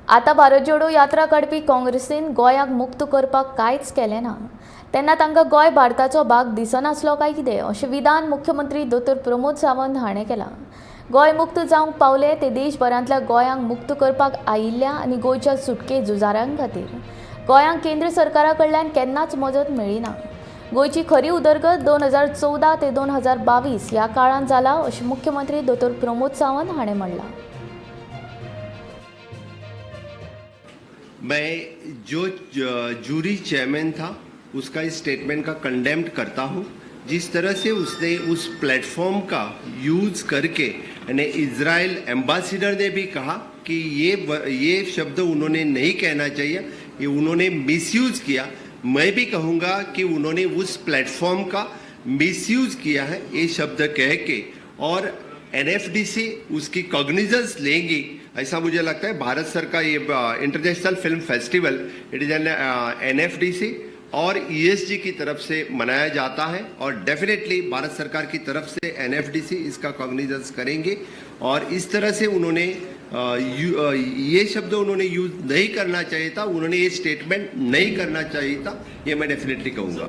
आता भारत जोडो यात्रा काडपी काँग्रेसीन गोंयाक मुक्त करपाक कांयच केलें ना, तेन्ना तांकां गोंय भारताचो भाग दिसनासलो काय कितें अशें विधान मुख्यमंत्री दोतोर प्रमोद सावंत हाणें केलां। गोंय मुक्त जावंक पावले ते देशभरांतल्या गोंयांक मुक्त करपाक आयिल्ल्या आनी गोंयच्या सुटके झुजाऱ्यां खातीर गोंयांक केंद्र सरकारा कडल्यान केन्नाच मजत मेळ्ळी ना। गोंयची खरी उदरगत 2014 ते 2022 ह्या काळांत जाला अशें मुख्यमंत्री दोतोर प्रमोद सावंत हाणें म्हणलां। मैं जो जूरी चेयरमैन था उसका इस स्टेटमेंट का कंडेम्ड करता हूँ। जिस तरह से उसने उस प्लेटफॉर्म का यूज करके यानी इजराइल एम्बेसडर ने भी कहा कि ये शब्द उन्होंने नहीं कहना चाहिए, ये उन्होंने मिसयूज किया। मैं भी कहूँगा कि उन्होंने उस प्लेटफॉर्म का मिसयूज किया है ये शब्द कह के, और एनएफडीसी उसकी कॉग्निजेंस लेंगी ऐसा मुझे लगता है। भारत सरकार ये international film festival it is an NFDC और ईएसजी की तरफ से मनाया जाता है, और डेफिनेटली भारत सरकार की तरफ से एनएफडीसी इसका कॉग्निजेंस करेंगे। और इस तरह से उन्होंने ये शब्द उन्होंने यूज नहीं करना चाहिए था, उन्होंने ये स्टेटमेंट नहीं करना चाहिए था, ये मैं डेफिनेटली कहूँगा।